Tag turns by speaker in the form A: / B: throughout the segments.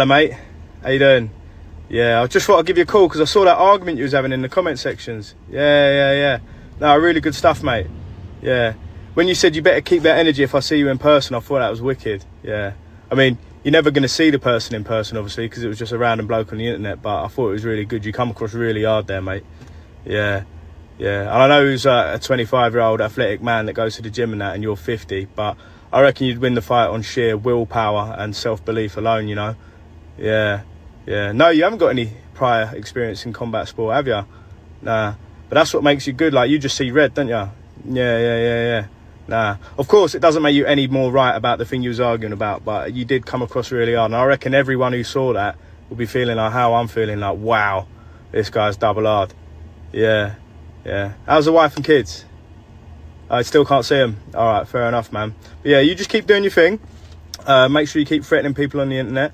A: Hello, mate. How you doing? Yeah, I just thought I'd give you a call because I saw that argument you was having in the comment sections. Yeah. No, really good stuff, mate. Yeah. When you said you better keep that energy if I see you in person, I thought that was wicked. Yeah. I mean, you're never going to see the person in person, obviously, because it was just a random bloke on the internet, but I thought it was really good. You come across really hard there, mate. Yeah. And I know who's a 25-year-old athletic man that goes to the gym and that, and you're 50, but I reckon you'd win the fight on sheer willpower and self-belief alone, you know? Yeah. No, you haven't got any prior experience in combat sport, have you? Nah. But that's what makes you good. Like, you just see red, don't you? Yeah. Nah. Of course, it doesn't make you any more right about the thing you was arguing about, but you did come across really hard. And I reckon everyone who saw that will be feeling like how I'm feeling, like, wow, this guy's double hard. Yeah. How's the wife and kids? I still can't see them. All right, fair enough, man. But yeah, you just keep doing your thing. Make sure you keep threatening people on the internet.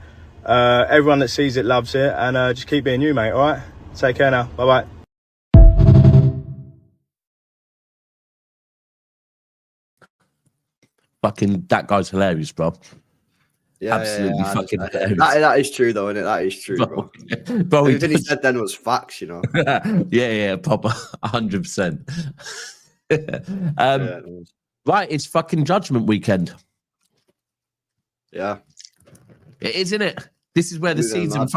A: Everyone that sees it loves it, and just keep being you, mate. All right, take care now. Bye.
B: Fucking that guy's hilarious, bro.
C: Yeah,
B: absolutely fucking hilarious.
C: That is true, though, isn't it? That is true, bro.
B: Bro,
C: everything he said then was facts, you know.
B: yeah, proper 100%. Right, it's fucking Judgment Weekend.
C: Yeah,
B: it is, isn't it? This is where the season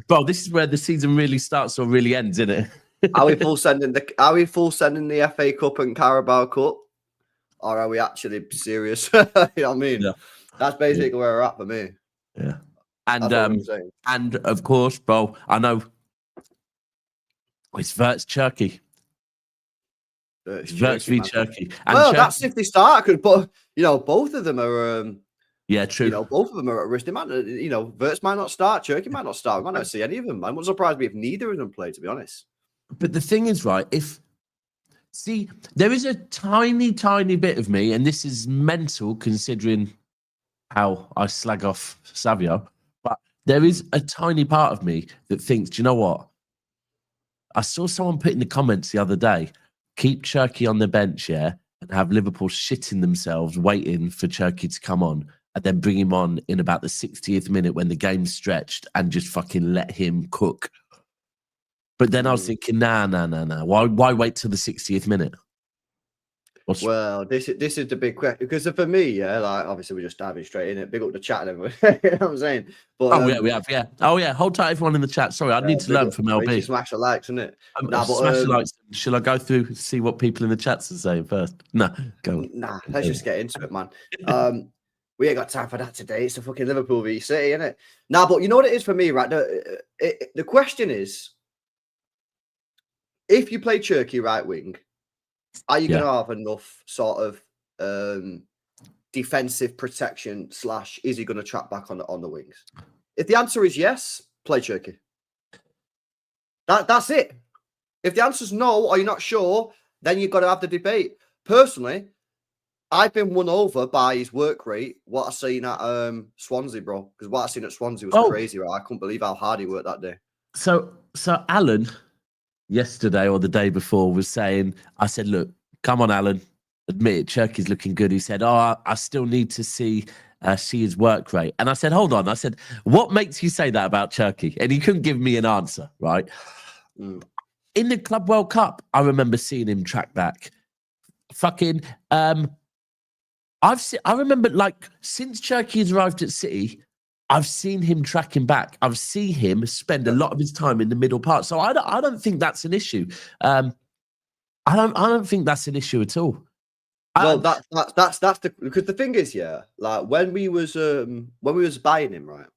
B: bro. This is where the season really starts or really ends, isn't it?
C: Are we full sending the FA Cup and Carabao Cup, or are we actually serious? You know what I mean? Yeah. That's basically where we're at for me.
B: Yeah, and of course, bro, I know it's Wirtz Cherki. Wirtz v Cherki.
C: Well, that's if they start, but you know, both of them are.
B: Yeah, true.
C: You know, both of them are at risk. They might, you know, Wirtz might not start, Cherki might not start. We might not see any of them. I wouldn't surprise me if neither of them play, to be honest.
B: But the thing is, right, there is a tiny bit of me, and this is mental considering how I slag off Savio, but there is a tiny part of me that thinks, do you know what? I saw someone put in the comments the other day, keep Cherki on the bench, yeah, and have Liverpool shitting themselves waiting for Cherki to come on, and then bring him on in about the 60th minute when the game's stretched and just fucking let him cook. But then I was thinking, nah. Why wait till the 60th minute?
C: Well, this is the big question, because for me, yeah, like obviously we're just diving straight in it. Big up the chat and everyone. You know what I'm saying? But
B: we have. Oh yeah, hold tight, everyone in the chat. Sorry, I need to learn from LB.
C: Smash the likes, isn't it?
B: Smash the likes. Shall I go through see what people in the chats are saying first? No, go on.
C: Nah, let's just get into it, man. We ain't got time for that today. It's a fucking Liverpool v City, isn't it? Nah, but you know what it is for me, right? The question is, if you play Cherki right wing, are you going to have enough sort of defensive protection / is he going to track back on the wings? If the answer is yes, play Cherki. That's it. If the answer is no, or you're not sure, then you've got to have the debate. Personally, I've been won over by his work rate, what I seen at Swansea, bro. Because what I seen at Swansea was crazy, right? I couldn't believe how hard he worked that day.
B: So Alan, yesterday or the day before, was saying, I said, look, come on, Alan, admit it, Cherki's looking good. He said, I still need to see his work rate. And I said, hold on. I said, what makes you say that about Cherki? And he couldn't give me an answer, right? In the Club World Cup, I remember seeing him track back. Fucking, I remember, like, since Cherki's arrived at City, I've seen him tracking back. I've seen him spend a lot of his time in the middle part. So I don't think that's an issue. I don't think that's an issue at all.
C: Well, that's because the thing is, yeah, like when we was buying him, right,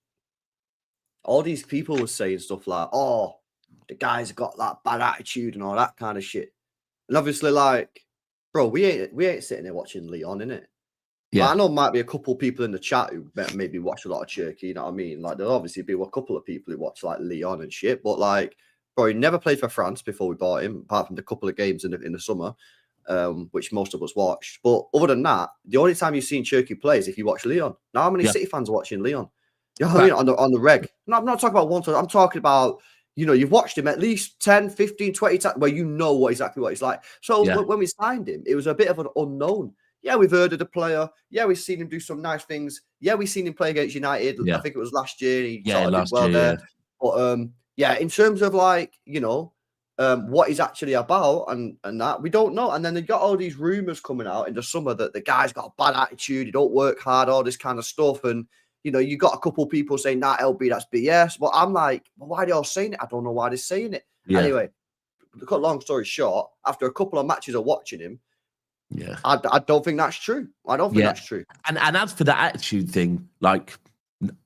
C: all these people were saying stuff like, oh, the guy's got that bad attitude and all that kind of shit. And obviously, like, bro, we ain't sitting there watching Leon, innit? Yeah, I know might be a couple people in the chat who maybe watch a lot of Cherki, you know what I mean? Like, there'll obviously be a couple of people who watch, like, Leon and shit, but, like, bro, he never played for France before we bought him, apart from the couple of games in the summer, which most of us watched. But other than that, the only time you've seen Cherki play is if you watch Leon. Now, how many City fans are watching Leon? You know what I mean? On the reg. No, I'm not talking about one time. I'm talking about, you know, you've watched him at least 10, 15, 20 times where you know exactly what he's like. So when we signed him, it was a bit of an unknown. Yeah, we've heard of the player. Yeah, we've seen him do some nice things. Yeah, we've seen him play against United.
B: Yeah.
C: I think it was last year. He
B: Yeah,
C: sort of did
B: last
C: well
B: year,
C: there.
B: yeah.
C: But yeah, in terms of like, what he's actually about and that, we don't know. And then they got all these rumors coming out in the summer that the guy's got a bad attitude, he don't work hard, all this kind of stuff. And you got a couple people saying, nah, LB, that's BS. But I'm like, well, why are they all saying it? I don't know why they're saying it.
B: Yeah.
C: Anyway, to cut long story short, after a couple of matches of watching him,
B: yeah,
C: I don't think that's true. I don't think that's true.
B: And as for the attitude thing, like,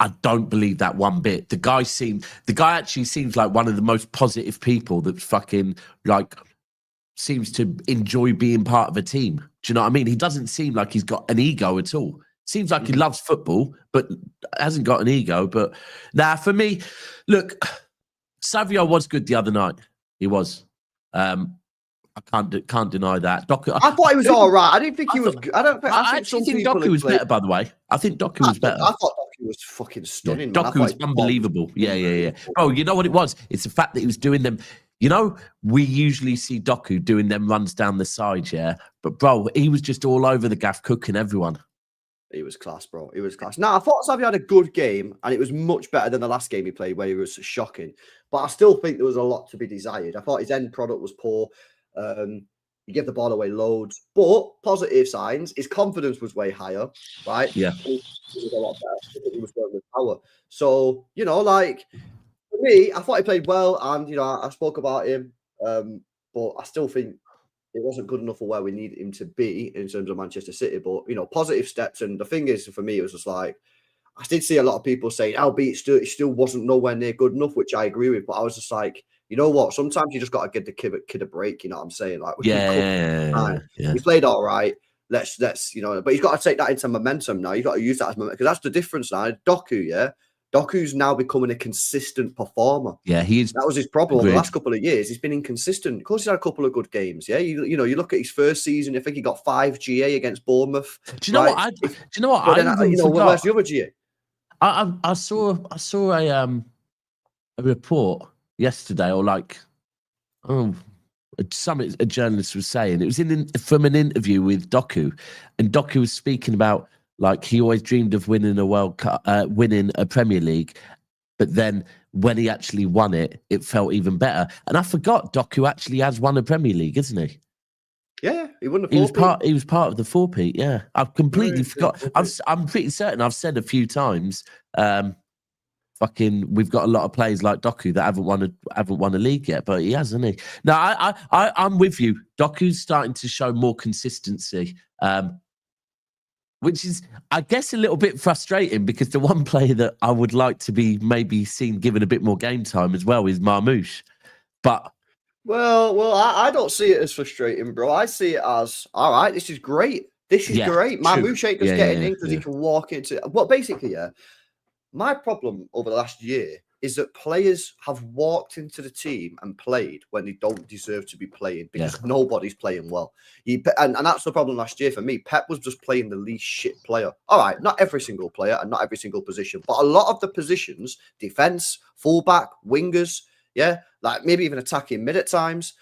B: I don't believe that one bit. The guy actually seems like one of the most positive people that fucking like seems to enjoy being part of a team. Do you know what I mean? He doesn't seem like he's got an ego at all. Seems like he loves football, but hasn't got an ego. But for me, look, Savio was good the other night. He was. I can't deny that. Doku,
C: I thought he was all right. I didn't think he was good. I
B: actually think Doku was better, by the way. I think Doku was better.
C: I thought Doku was fucking stunning.
B: Yeah, Doku was unbelievable. Yeah. Bro, you know what it was? It's the fact that he was doing them. We usually see Doku doing them runs down the side, yeah? But, bro, he was just all over the gaff, cooking everyone.
C: He was class, bro. He was class. Now, I thought Savio had a good game, and it was much better than the last game he played, where he was shocking. But I still think there was a lot to be desired. I thought his end product was poor. He gave the ball away loads. But positive signs, his confidence was way higher, right?
B: Yeah.
C: He was a lot better. He was going with power. So, like, for me, I thought he played well, and, I spoke about him. But I still think it wasn't good enough for where we needed him to be in terms of Manchester City. But, positive steps. And the thing is, for me, it was just like, I did see a lot of people saying, albeit it still wasn't nowhere near good enough, which I agree with. But I was just like, you know what? Sometimes you just got to give the kid a break. You know what I'm saying? Like,
B: yeah.
C: He played all right. Let's but he's got to take that into momentum now. You've got to use that as momentum, because that's the difference now. Doku's now becoming a consistent performer.
B: Yeah,
C: that was his problem over the last couple of years. He's been inconsistent. Of course, he's had a couple of good games. Yeah, you look at his first season. I think he got 5 GA against Bournemouth.
B: Do you know what?
C: Where's the other GA?
B: I saw a report yesterday, or a journalist was saying, it was from an interview with Doku, and Doku was speaking about, like, he always dreamed of winning a World Cup, winning a Premier League, but then when he actually won it, it felt even better. And I forgot Doku actually has won a Premier League, isn't he?
C: Yeah, he won the 4-peat.
B: He was part of the 4-peat. Yeah, I've completely forgot. I'm pretty certain I've said a few times. We've got a lot of players like Doku that haven't won a league yet, but he has, hasn't he? No, I'm with you. Doku's starting to show more consistency, which is, I guess, a little bit frustrating, because the one player that I would like to be maybe seen given a bit more game time as well is Marmoush. But
C: I don't see it as frustrating, bro. I see it as, all right, this is great. This is great. Marmoush ain't just getting in because he can walk into. Well, basically, my problem over the last year is that players have walked into the team and played when they don't deserve to be playing, because nobody's playing well. And that's the problem last year for me. Pep was just playing the least shit player. All right, not every single player and not every single position, but a lot of the positions, defense, fullback, wingers, like maybe even attacking mid at times.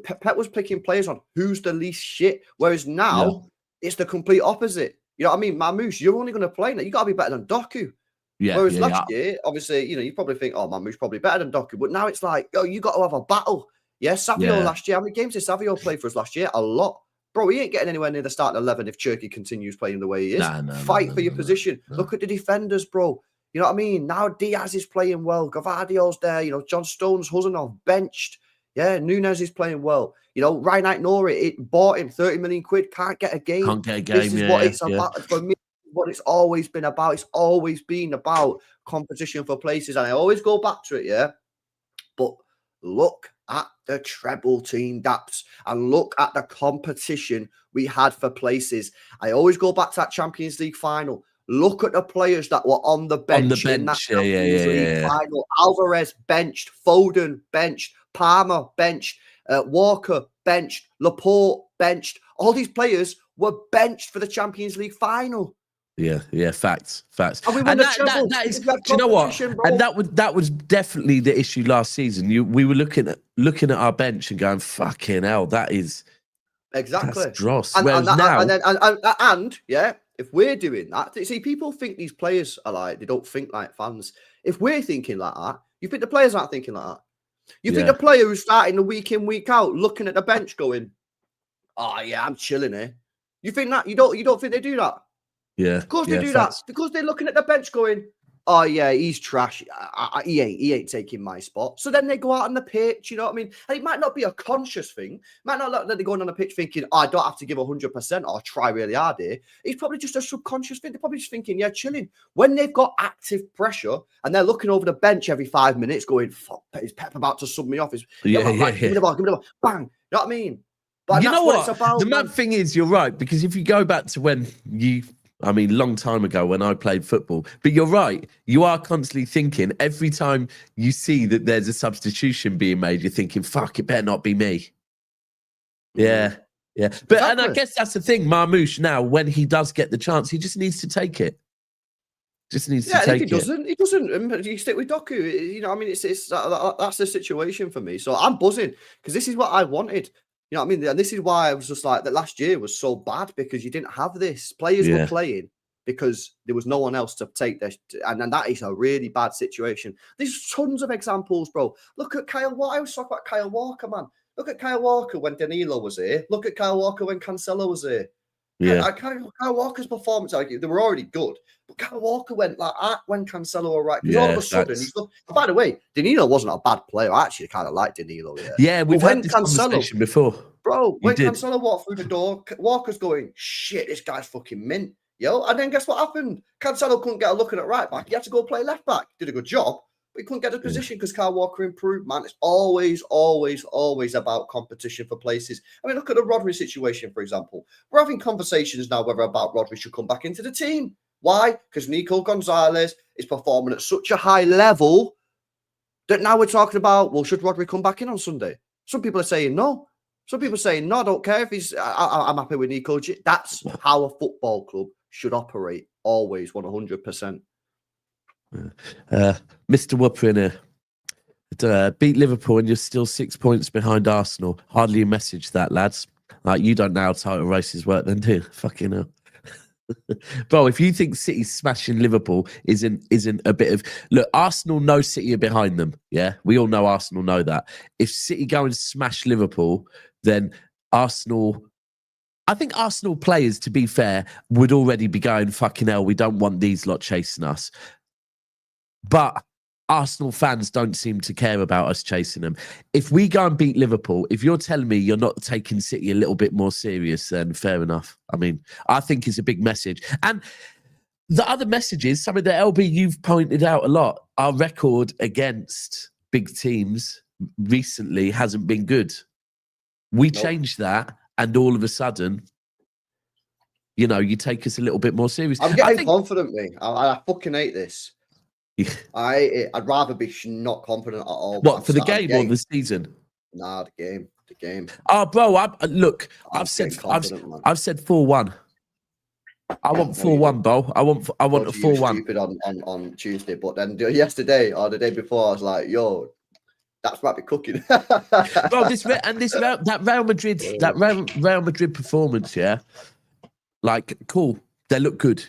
C: Pep was picking players on who's the least shit, whereas now it's the complete opposite. You know what I mean? Marmoush, you're only going to play now. You got to be better than Doku. Whereas last year, obviously, you probably think, oh, Marmoush probably better than Doku. But now it's like, you got to have a battle. Yeah, Savio last year. How many games did Savio play for us last year? A lot. Bro, he ain't getting anywhere near the starting 11 if Cherki continues playing the way he is. Fight for your position. Look at the defenders, bro. You know what I mean? Now Diaz is playing well. Gavardio's there. John Stones, Huzanov, benched. Yeah, Nunes is playing well. Ryan Nori, it bought him 30 million quid, can't get a game.
B: Can't get a game.
C: This is what it's about. For me, what it's always been about. It's always been about competition for places. And I always go back to it, But look at the treble team, Daps, and look at the competition we had for places. I always go back to that Champions League final. Look at the players that were on the bench, in that Champions League final. Alvarez benched, Foden benched, Palmer benched, Walker benched, Laporte benched. All these players were benched for the Champions League final.
B: Yeah, facts.
C: And we won the treble.
B: That is, do you know what? Bro. And that was definitely the issue last season. We were looking at our bench and going, fucking hell, that is
C: Exactly.
B: That's dross.
C: And
B: Whereas now,
C: yeah, if we're doing that, see, people think these players are like, they don't think like fans. If we're thinking like that, you think the players aren't thinking like that? You think the player who's starting the week in, week out, looking at the bench going, oh yeah, I'm chilling here. You think that? You don't think they do that?
B: yeah,
C: Of course
B: yeah,
C: they do
B: facts.
C: that. Because they're looking at the bench going, oh yeah, he's trash. He ain't taking my spot. So then they go out on the pitch, you know what I mean? And it might not be a conscious thing. It might not look like they're going on the pitch thinking, oh, I don't have to give 100% or try really hard here. It's probably just a subconscious thing. They're probably just thinking, yeah, chilling. When they've got active pressure and they're looking over the bench every 5 minutes going, fuck, is Pep about to sub me off? Give me the ball, bang. You know what I mean? But
B: you know what?
C: It's about,
B: the mad thing is, you're right, because if you go back to when long time ago when I played football, but you're right, you are constantly thinking every time you see that there's a substitution being made, you're thinking, fuck, it better not be me. Yeah. But
C: Exactly.
B: And I guess that's the thing, Marmoush, now, when he does get the chance, he just needs to take it. If he doesn't,
C: you stick with Doku. You know, I mean, it's that's the situation for me. So I'm buzzing because this is what I wanted. You know what I mean? And this is why I was just like, that last year was so bad because you didn't have this. Players were playing because there was no one else to take this. And that is a really bad situation. There's tons of examples, bro. Look at Kyle Walker. I was talking about Kyle Walker, man. Look at Kyle Walker when Danilo was here. Look at Kyle Walker when Cancelo was here.
B: Yeah.
C: Kyle Walker's performance, they were already good. But Kyle Walker went like that when Cancelo were right. Because all of a sudden, by the way, Danilo wasn't a bad player. I actually kind of like Danilo.
B: Yeah, we've had this conversation before.
C: Bro, when Cancelo walked through the door, Walker's going, shit, this guy's fucking mint. Yo, and then guess what happened? Cancelo couldn't get a look at right back. He had to go play left back. Did a good job, but he couldn't get the position because Kyle Walker improved, man. It's always about competition for places. I mean, look at the Rodri situation, for example. We're having conversations now whether about Rodri should come back into the team. Why? Because Nico Gonzalez is performing at such a high level that now we're talking about, well, should Rodri come back in on Sunday? Some people are saying no. Some people are saying, no, I don't care if he's, I'm happy with Nico. That's how a football club should operate, always, 100%.
B: Mr. Whopper in here. Beat Liverpool and you're still 6 points behind Arsenal. Hardly a message that, lads. Like, you don't know how title races work then, do you? Fucking hell. Bro, if you think City smashing Liverpool isn't a bit of... Look, Arsenal know City are behind them, yeah? We all know Arsenal know that. If City go and smash Liverpool, then Arsenal... I think Arsenal players, to be fair, would already be going, fucking hell, we don't want these lot chasing us. But Arsenal fans don't seem to care about us chasing them. If we go and beat Liverpool, if you're telling me you're not taking City a little bit more serious, then fair enough. I mean, I think it's a big message. And the other messages, something that LB, you've pointed out a lot, our record against big teams recently hasn't been good. We changed that, and all of a sudden, you know, you take us a little bit more serious.
C: I'm getting confident, mate. I fucking hate this. I'd rather be not confident at all.
B: What, for the game or the season?
C: Nah, the game.
B: Oh, bro, I've said 4-1. I want 4-1, bro. I want a 4-1.
C: Stupid on Tuesday, but then yesterday or the day before, I was like, yo, that's might be cooking.
B: Bro, that Real Madrid performance, yeah, like, cool, they look good,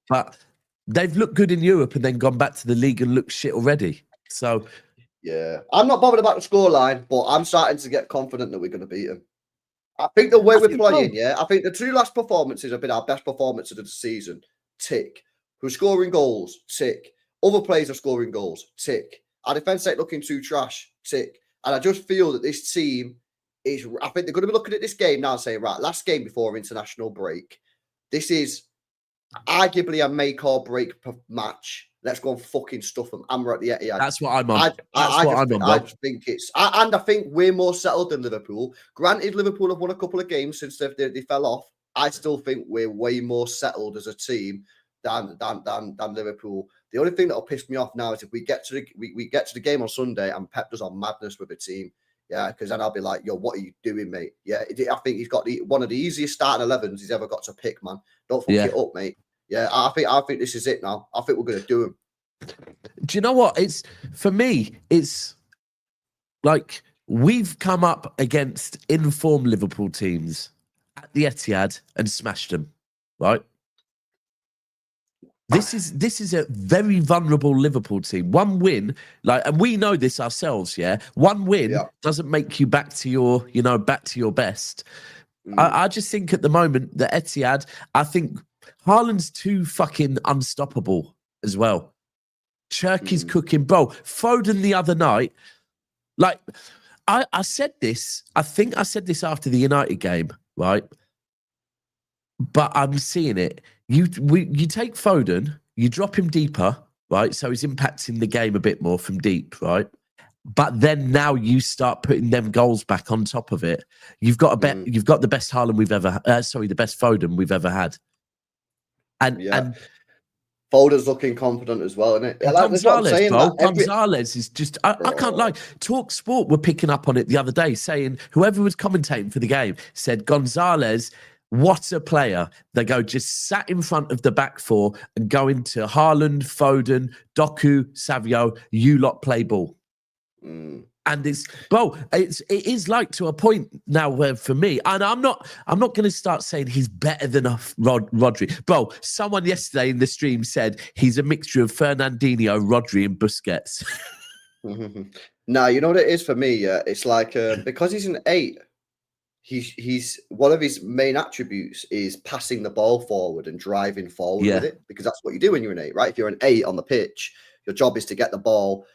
B: but they've looked good in Europe and then gone back to the league and looked shit already. So,
C: yeah, I'm not bothered about the scoreline, but I'm starting to get confident that we're going to beat them. I think the way we're playing, I think the two last performances have been our best performances of the season. Tick. Who's scoring goals? Tick. Other players are scoring goals. Tick. Our defence ain't looking too trash. Tick. And I just feel that this team is, I think they're going to be looking at this game now and saying, right, last game before international break, this is arguably a make or break match. Let's go and fucking stuff them. And we're at the Etihad.
B: That's what I'm on. I
C: just think it's, and I think we're more settled than Liverpool. Granted, Liverpool have won a couple of games since they fell off. I still think we're way more settled as a team than Liverpool. The only thing that'll piss me off now is if we get to the game on Sunday and Pep does on madness with the team. Yeah, because then I'll be like, yo, what are you doing, mate? Yeah, I think he's got one of the easiest starting 11s he's ever got to pick, man. Don't fuck it up, mate. Yeah, I think this is it now. I think we're going to do him.
B: Do you know what? For me, it's like we've come up against informed Liverpool teams at the Etihad and smashed them, right? This is a very vulnerable Liverpool team. One win, and we know this ourselves, yeah. One win doesn't make you back to your best. I just think at the moment the Etihad, I think Haaland's too fucking unstoppable as well. Cherki's cooking, bro. Foden the other night, I said this. I think I said this after the United game, right? But I'm seeing it. You take Foden, you drop him deeper, right? So he's impacting the game a bit more from deep, right? But then now you start putting them goals back on top of it. You've got you've got the best Haaland we've ever the best Foden we've ever had. And
C: Foden's looking confident as well, isn't it?
B: Gonzalez is just I can't lie. Talk Sport were picking up on it the other day, saying whoever was commentating for the game said Gonzalez, what a player. They go just sat in front of the back four and go into Haaland, Foden, Doku, Savio, you lot play ball. And it is like to a point now where for me, and I'm not going to start saying he's better than Rodri. Bro, someone yesterday in the stream said he's a mixture of Fernandinho, Rodri, and Busquets.
C: No, you know what it is for me? It's like because he's an 8. He's one of his main attributes is passing the ball forward and driving forward with it, because that's what you do when you're an 8, right? If you're an 8 on the pitch, your job is to get the ball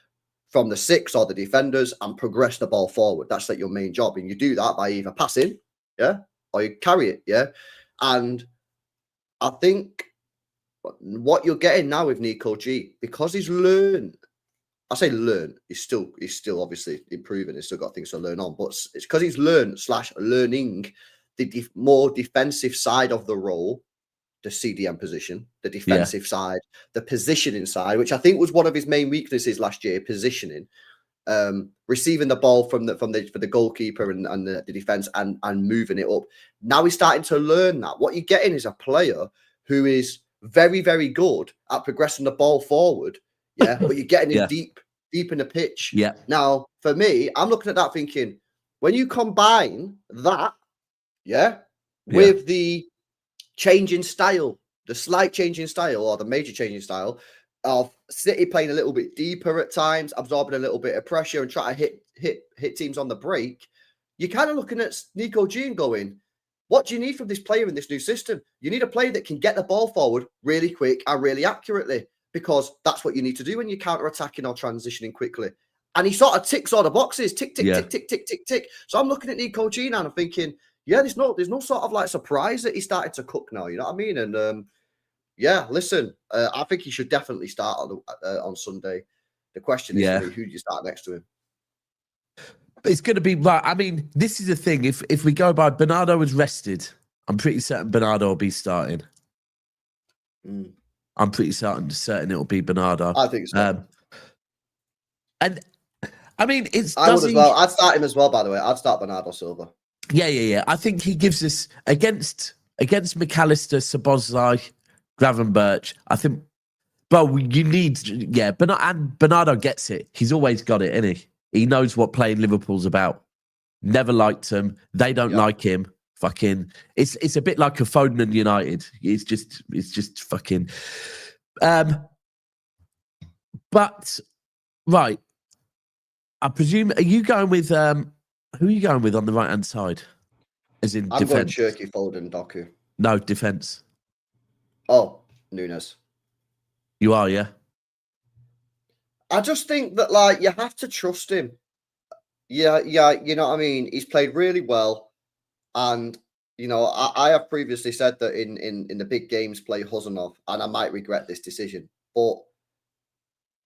C: from the 6 or the defenders and progress the ball forward. That's like your main job. And you do that by either passing, or you carry it, And I think what you're getting now with Nico G, because he's learned, I say learn, he's still obviously improving, he's still got things to learn on, but it's because he's learning the more defensive side of the role, the CDM position, the defensive side, the positioning side, which I think was one of his main weaknesses last year, positioning, receiving the ball for the goalkeeper and the defense and moving it up. Now he's starting to learn that. What you're getting is a player who is very, very good at progressing the ball forward, but you're getting him deep in the pitch. Now, for me, I'm looking at that thinking, when you combine that, with the changing style, the slight changing style or the major changing style of City playing a little bit deeper at times, absorbing a little bit of pressure and trying to hit teams on the break, you're kind of looking at Nico G and going, what do you need from this player in this new system? You need a player that can get the ball forward really quick and really accurately, because that's what you need to do when you're counter-attacking or transitioning quickly. And he sort of ticks all the boxes, tick, tick, tick, tick, tick, tick, tick. So I'm looking at Nico G now and I'm thinking, there's no sort of like surprise that he started to cook now. You know what I mean? And listen, I think he should definitely start on Sunday. The question is, for me, who do you start next to him?
B: It's going to be right. I mean, this is the thing. If we go by Bernardo was rested, I'm pretty certain Bernardo will be starting. I'm pretty certain it'll be Bernardo.
C: I think so.
B: And I mean,
C: I would as well. I'd start him as well. By the way, I'd start Bernardo Silva.
B: Yeah. I think he gives us against McAllister, Szoboszlai, Gravenberch. I think, you need, and Bernardo gets it. He's always got it, isn't he? He knows what playing Liverpool's about. Never liked them. They don't like him. Fucking, it's a bit like a Foden and United. It's just fucking. But right, I presume. Are you going with who are you going with on the right hand side? As in,
C: I'm going Cherki, Foden, Doku.
B: No, defense.
C: Oh, Nunes.
B: You are, yeah.
C: I just think that you have to trust him. Yeah, you know what I mean? He's played really well. And, I have previously said that in the big games play Huzanov, and I might regret this decision. But,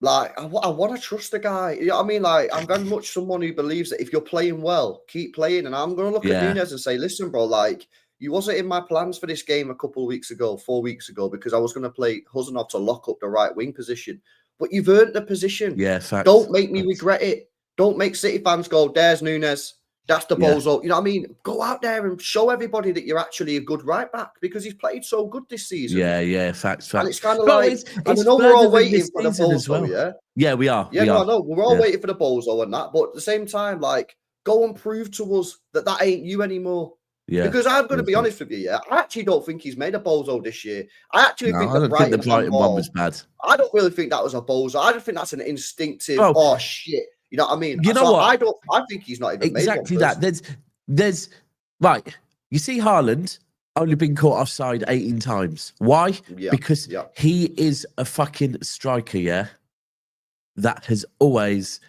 C: I want to trust the guy. You know what I mean? I'm very much someone who believes that if you're playing well, keep playing. And I'm going to look at Nunes and say, listen, bro, you wasn't in my plans for this game 4 weeks ago, because I was going to play Huzanov to lock up the right wing position. But you've earned the position.
B: Yeah, facts.
C: Don't make me regret it. Don't make City fans go, there's Nunes. That's the bozo. You know what I mean? Go out there and show everybody that you're actually a good right back, because he's played so good this season.
B: Yeah, facts.
C: And it's kind of I know we're all waiting for the bozo,
B: Yeah, we are.
C: Yeah, I know. We're all waiting for the bozo and that. But at the same time, go and prove to us that ain't you anymore.
B: Yeah.
C: Because I'm going to be
B: Okay.
C: honest with you, yeah, I actually don't think he's made a bozo this year. I actually
B: No,
C: think
B: I
C: the
B: don't think the
C: Brighton
B: Brighton one
C: handball,
B: was bad.
C: I don't really think that was a bozo. I just think that's an instinctive,
B: Bro,
C: oh shit. You know what I mean?
B: you know
C: So
B: what?
C: I think he's not even made one
B: Exactly that.
C: personally.
B: There's right. You see, Haaland only been caught offside 18 times. Why?
C: Yeah.
B: Because
C: Yeah.
B: he is a fucking striker, yeah. That has always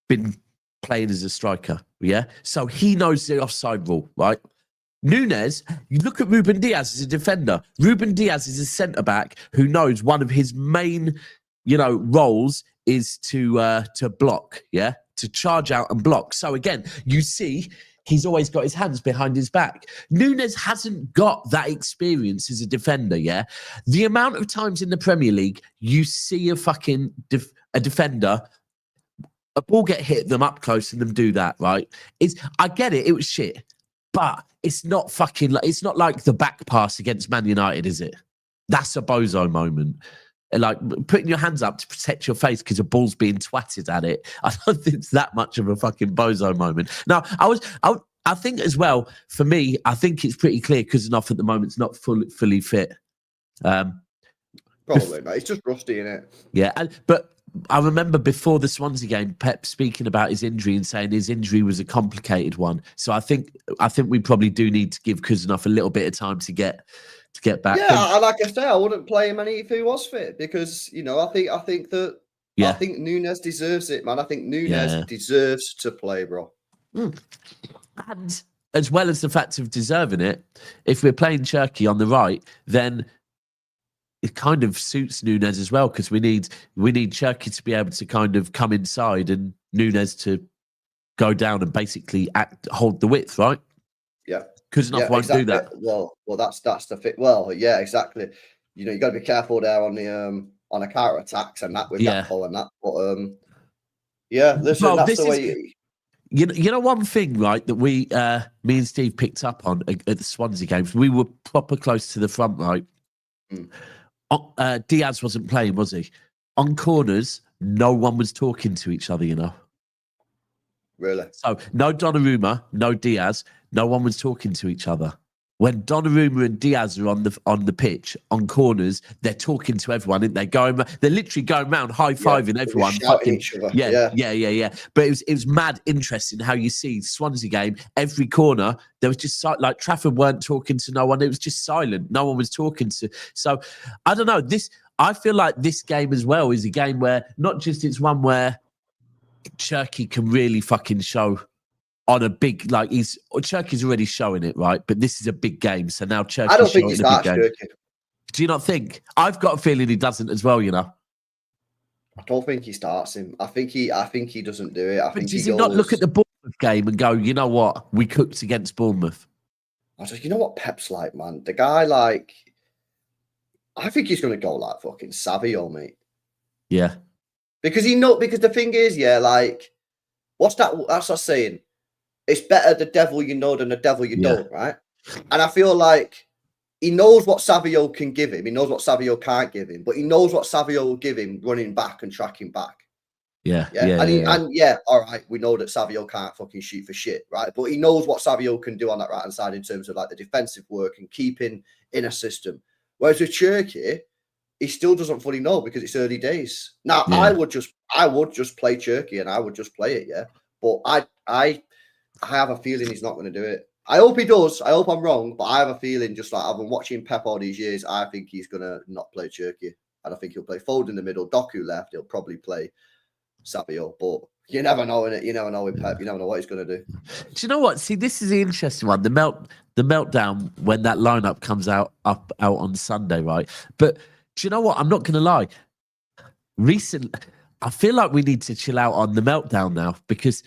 B: been playing as a striker, yeah. So he knows the offside rule, right? Nunes, you look at Ruben Diaz as a defender. Ruben Diaz is a centre back who knows one of his main, roles is to block, yeah, to charge out and block. So again, you see, he's always got his hands behind his back. Nunes hasn't got that experience as a defender, yeah. The amount of times in the Premier League you see a fucking a defender, a ball get hit them up close and them do that, right? I get it, it was shit. But it's not fucking it's not like the back pass against Man United, is it? That's a bozo moment. Like putting your hands up to protect your face because a ball's being twatted at it. I don't think it's that much of a fucking bozo moment. Now, I think as well, for me, I think it's pretty clear because enough at the moment it's not fully fit.
C: Probably not. It's just rusty, innit?
B: Yeah, but I remember before the Swansea game, Pep speaking about his injury and saying his injury was a complicated one. So I think we probably do need to give Kuzanov a little bit of time to get back.
C: Yeah, and like I say, I wouldn't play him any if he was fit because I think Nunes deserves it, man. I think Nunes deserves to play, bro.
B: And as well as the fact of deserving it, if we're playing Cherki on the right, then it kind of suits Nunes as well because we need Cherki to be able to kind of come inside and Nunes to go down and basically hold the width, right?
C: Yeah,
B: because won't
C: exactly.
B: do that.
C: Well, that's the fit. Well, yeah, exactly. You got to be careful there on the counter attacks and that with that ball and that. But listen,
B: well,
C: that's the way.
B: You know one thing, right, that me and Steve picked up on at the Swansea games. We were proper close to the front, right? Diaz wasn't playing, was he? On corners, no one was talking to each other,
C: Really?
B: So no Donnarumma, no Diaz, no one was talking to each other. When Donnarumma and Diaz are on the pitch, on corners, they're talking to everyone, and they're literally going around high-fiving everyone.
C: Shouting each other.
B: Yeah. But it was mad interesting how you see Swansea game, every corner, there was just like Trafford weren't talking to no one. It was just silent. No one was talking to. So I don't know. I feel like this game as well is a game where not just it's one where Cherki can really fucking show on a big, Cherki's already showing it, right? But this is a big game, so now Cherki's
C: I don't think
B: showing
C: he
B: a big
C: starts
B: game.
C: Cherki.
B: Do you not think? I've got a feeling he doesn't as well,
C: I don't think he starts him. I think he doesn't do it.
B: But does he not look at the Bournemouth game and go, you know what? We cooked against Bournemouth.
C: I was like, you know what Pep's like, man? The guy, I think he's going to go like fucking Savio, mate.
B: Yeah.
C: Because the thing is, what's that? That's what I'm saying. It's better the devil you know than the devil you don't, right? And I feel like he knows what Savio can give him. He knows what Savio can't give him, but he knows what Savio will give him running back and tracking back.
B: Yeah.
C: All right, we know that Savio can't fucking shoot for shit, right? But he knows what Savio can do on that right hand side in terms of the defensive work and keeping in a system. Whereas with Cherki, he still doesn't fully know because it's early days. Now, I would just play Cherki and I would just play it, yeah. But I have a feeling he's not going to do it. I hope he does. I hope I'm wrong, but I have a feeling just I've been watching Pep all these years, I think he's going to not play Cherki. And I think he'll play Foden in the middle. Doku left. He'll probably play Savio. But you never know, innit? You never know with Pep. You never know what he's going to do.
B: Do you know what? See, this is the interesting one. The meltdown when that lineup comes out on Sunday, right? But do you know what? I'm not going to lie. Recently, I feel like we need to chill out on the meltdown now because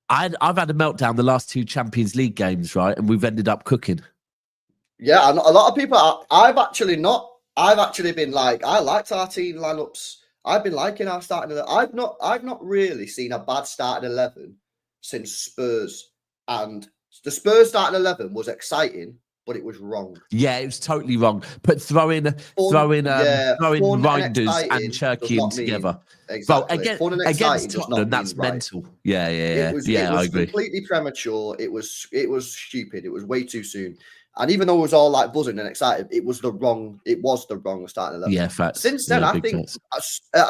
B: I've had a meltdown the last 2 Champions League games, right? And we've ended up cooking.
C: Yeah, and a lot of people, I've actually been I liked our team lineups. I've been liking our starting 11. I've not really seen a bad starting 11 since Spurs. And the Spurs starting 11 was exciting but it was wrong.
B: Yeah, it was totally wrong. But throwing
C: fun
B: Reinders
C: and
B: and
C: exciting
B: Cherki in together.
C: exactly.
B: Well,
C: Fun and
B: against
C: exciting does
B: Tottenham,
C: not
B: that's
C: mean right.
B: mental. Yeah,
C: It was
B: I agree.
C: completely premature. It was stupid. It was way too soon. And even though it was all like buzzing and excited, it was the wrong starting 11.
B: Yeah, facts.
C: Since then,
B: Yeah,
C: I think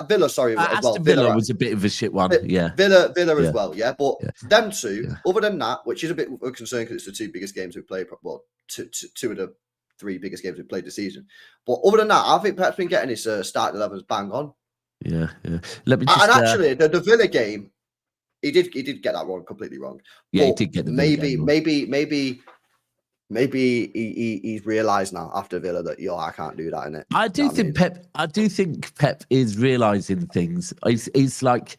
C: Villa, as well.
B: Aston Villa was a bit of a shit one. Yeah.
C: Villa as well. Yeah. But them two,
B: Yeah.
C: other than that, which is a bit of a concern because it's the two biggest games we've played. Well, two of the three biggest games we've played this season. But other than that, I think Pep's been getting his starting 11s bang on.
B: Yeah. Let me just.
C: And actually, the Villa game, he did get that wrong, completely wrong.
B: Yeah,
C: but
B: he did get the
C: maybe he's realised now after Villa that I can't do that in it.
B: I do think Pep is realising things. It's like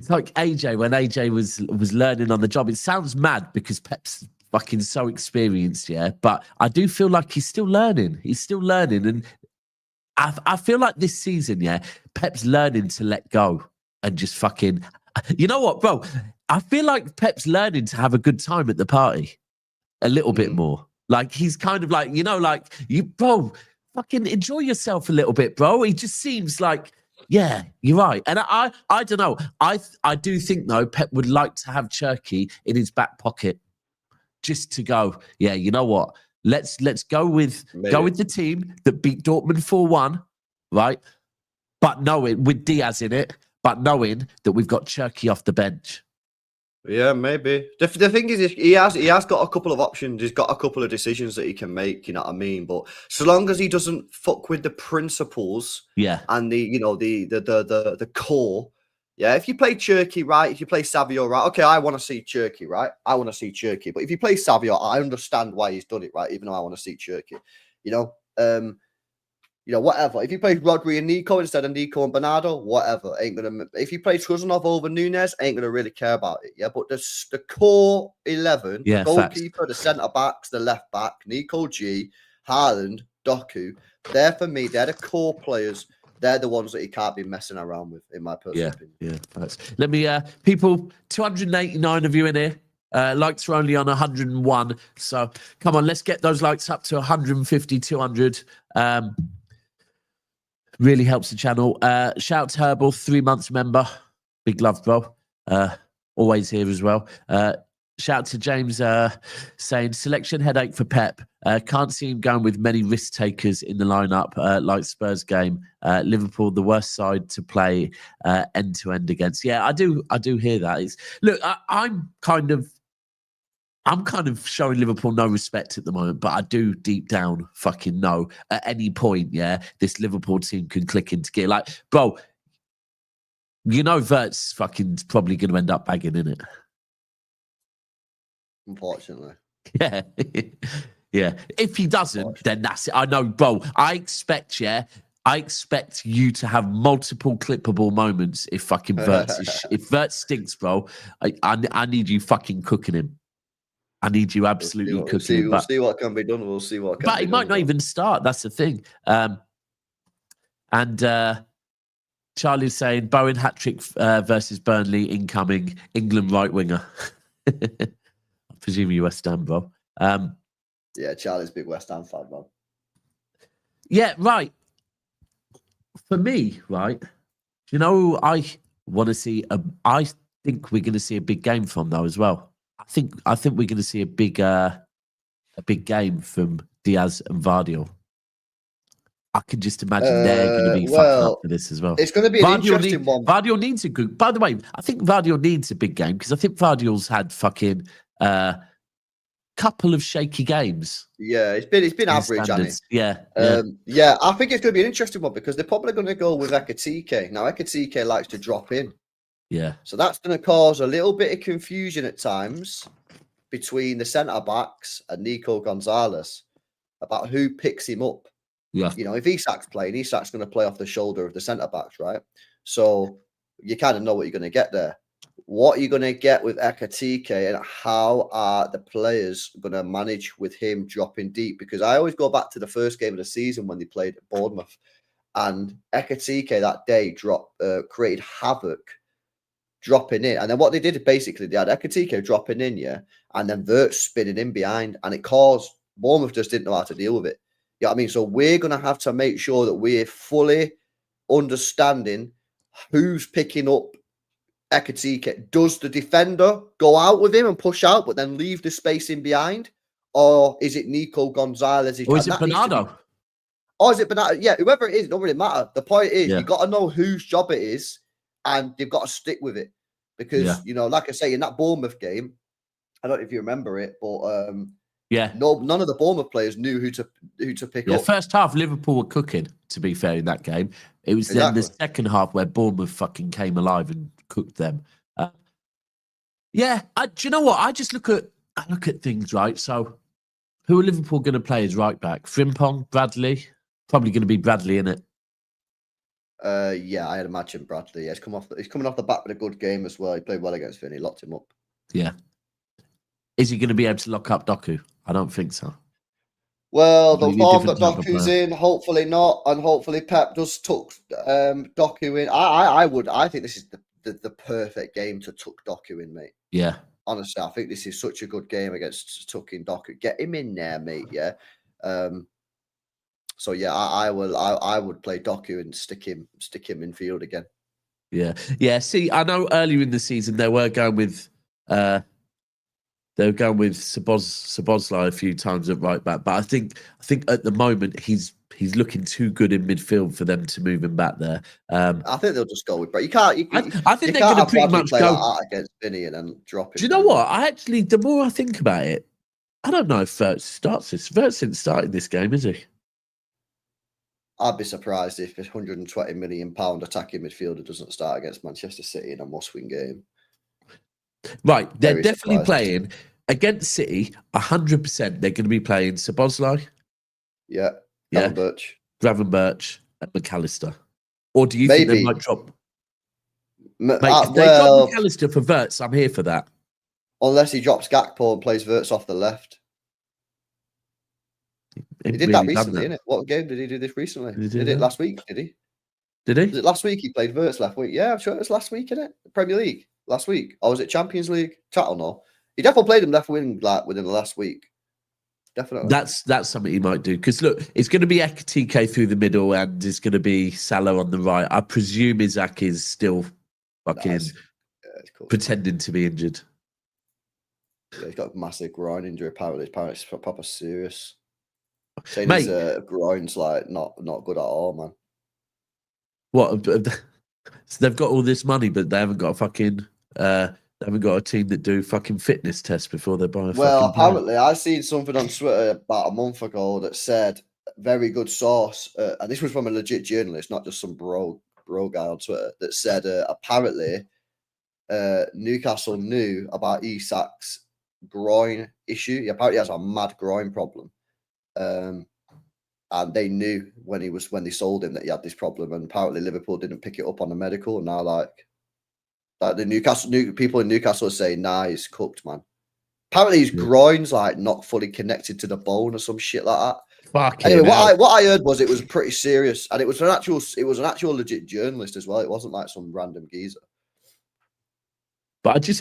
B: AJ when AJ was learning on the job. It sounds mad because Pep's fucking so experienced, yeah. But I do feel like he's still learning. And I feel like this season, yeah, Pep's learning to let go and just fucking. You know what, bro? I feel like Pep's learning to have a good time at the party. A little bit more. Like he's kind of like, you, bro, fucking enjoy yourself a little bit, bro. He just seems like, yeah, you're right. And I don't know. I do think though, Pep would like to have Cherki in his back pocket, just to go. Yeah, you know what? Let's go with the team that beat Dortmund 4-1, right? But knowing with Diaz in it, but knowing that we've got Cherki off the bench.
C: Yeah, maybe. The thing is, he has got a couple of options. He's got a couple of decisions that he can make. You know what I mean? But so long as he doesn't fuck with the principles, and the core, yeah. If you play Cherki right, if you play Savio right, okay, I want to see Cherki right. I want to see Cherki. But if you play Savio, I understand why he's done it right, even though I want to see Cherki. Whatever. If you play Rodri and Nico instead of Nico and Bernardo, whatever. Ain't gonna. If you play Truzanov over Nunez, ain't gonna really care about it. Yeah, but the core 11, the goalkeeper, the centre backs, the left back, Nico G, Haaland, Doku, they're for me. They're the core players. They're the ones that he can't be messing around with, in my personal opinion. Yeah.
B: Let me, people. 289 of you in here. Likes are only on 101. So come on, let's get those likes up to 150, 200. Really helps the channel. Shout to Herbal, 3 months member. Big love, bro. Always here as well. Shout to James saying, selection headache for Pep. Can't see him going with many risk takers in the lineup like Spurs game. Liverpool, the worst side to play end to end against. Yeah, I do hear that. Look, I'm kind of showing Liverpool no respect at the moment, but I do deep down fucking know at any point, yeah, this Liverpool team can click into gear. Like, bro, Wirtz fucking probably going to end up bagging in it.
C: Unfortunately.
B: Yeah. Yeah. If he doesn't, then that's it. I know, bro. I expect you to have multiple clippable moments if fucking Wirtz if Wirtz stinks, bro. I need you fucking cooking him. I need you absolutely cooking.
C: We'll see what can be done. We'll see what can be done.
B: But he might not even start. That's the thing. And Charlie's saying Bowen hat-trick versus Burnley incoming. England right winger. I presume you West Ham, bro.
C: Yeah, Charlie's a big West Ham fan, bro.
B: Yeah, right. For me, right, I want to see I think we're going to see a big game from though as well. I think we're going to see a big game from Diaz and Vardiol. I can just imagine they're going to be fucking up for this as well.
C: It's going to be an interesting one.
B: Vardiol needs a good. By the way, I think Vardiol needs a big game because I think Vardiol's had fucking couple of shaky games.
C: Yeah, it's been average, hasn't it?
B: Yeah.
C: I think it's going to be an interesting one because they're probably going to go with Ekatike. Now, Ekatike likes to drop in.
B: Yeah.
C: So that's going to cause a little bit of confusion at times between the centre backs and Nico Gonzalez about who picks him up.
B: Yeah.
C: If Isak's playing, Isak's going to play off the shoulder of the centre backs, right? So you kind of know what you're going to get there. What are you going to get with Ekatike and how are the players going to manage with him dropping deep? Because I always go back to the first game of the season when they played at Bournemouth and Ekatike that day created havoc dropping in. And then what they did, basically, they had Ekatike dropping in, yeah, and then Wirtz spinning in behind. And it caused Bournemouth just didn't know how to deal with it. You know what I mean? So we're going to have to make sure that we're fully understanding who's picking up Ekitike. Does the defender go out with him and push out, but then leave the space in behind? Or is it Nico Gonzalez?
B: Or is it Bernardo?
C: Or is it Bernardo? Yeah, whoever it is, it don't really matter. The point is,
B: Yeah.
C: you got to know whose job it is, and you've got to stick with it. Because, you know, like I say, in that Bournemouth game, I don't know if you remember it, but none of the Bournemouth players knew who to pick up.
B: First half, Liverpool were cooking, to be fair, in that game. It was then the second half where Bournemouth fucking came alive and cooked them. Do you know what? I look at things, right? So who are Liverpool going to play as right back? Frimpong, Bradley? Probably going to be Bradley, innit?
C: I'd imagine Bradley. Yeah, he's coming off the back with a good game as well. He played well against Vinny, locked him up. Yeah.
B: Is he going to be able to lock up Doku? I don't think so.
C: Well, the form that Doku's in, hopefully not, and hopefully Pep does tuck Doku in. I think this is the perfect game to tuck Doku in, mate.
B: Yeah.
C: Honestly, I think this is such a good game against tucking Doku. Get him in there, mate. Yeah. So yeah, I would play Doku and stick him in field again.
B: Yeah. See, I know earlier in the season they were going with Szoboszlai a few times at right back, but I think at the moment he's looking too good in midfield for them to move him back there.
C: I think they'll just go with Brad.
B: I think they're going to pretty much go
C: like against Vinny and then drop it.
B: Do you know what? The more I think about it, I don't know if Wirtz starts this. Wirtz isn't starting this game, is he?
C: I'd be surprised if a £120 million attacking midfielder doesn't start against Manchester City in a must-win game.
B: Right, they're definitely playing against City. 100%, they're going to be playing Szoboszlai.
C: Yeah.
B: Gravenberch and McAllister. Or do you think they might drop? Mate, if they drop McAllister for Wirtz, I'm here for that.
C: Unless he drops Gakpo and plays Wirtz off the left. He did that recently, innit? What game did he do this recently? Did it last week, did he?
B: Did he?
C: Was it last week he played Wirtz last week? Yeah, I'm sure it was last week, innit? Premier League last week. Or was it Champions League? Chat or no? He definitely played him left wing within the last week. Definitely.
B: That's something he might do. Because look, it's going to be Ekitike through the middle and it's going to be Salah on the right. I presume Isaac is still fucking pretending to be injured.
C: Yeah, he's got a massive groin injury apparently. It's proper serious. Saying his groin's like not good at all, man.
B: What? So they've got all this money, but they haven't got a fucking. They haven't got a team that do fucking fitness tests before they buy a.
C: Well, apparently, I seen something on Twitter about a month ago that said very good source, and this was from a legit journalist, not just some bro guy on Twitter, that said apparently Newcastle knew about Isak's groin issue. He apparently has a mad groin problem. And they knew when they sold him that he had this problem, and apparently Liverpool didn't pick it up on the medical. And now, like the people in Newcastle are saying, "Nah, he's cooked, man." Apparently, his groin's like not fully connected to the bone or some shit like that. Anyway, what I heard was it was pretty serious, and it was an actual legit journalist as well. It wasn't like some random geezer.
B: But
C: actually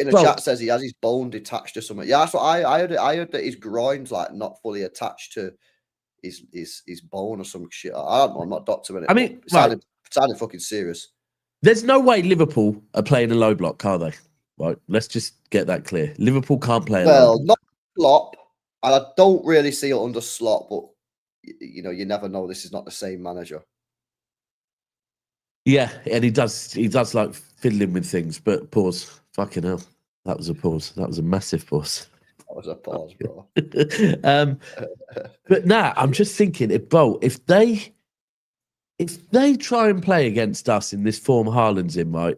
C: in the chat says he has his bone detached or something. Yeah, that's what I heard. I heard that his groin's like not fully attached to his bone or some shit. I don't know. I'm not documenting it.
B: I mean,
C: it sounded fucking serious.
B: There's no way Liverpool are playing a low block, are they? Right. Let's just get that clear. Liverpool can't play.
C: Not Slop, and I don't really see it under Slop, but you know, you never know. This is not the same manager.
B: Yeah, and he does like fiddling with things, but pause. Fucking hell. That was a pause. That was a massive pause.
C: That was a pause, bro.
B: But now I'm just thinking, if they try and play against us in this form Haaland's in, right?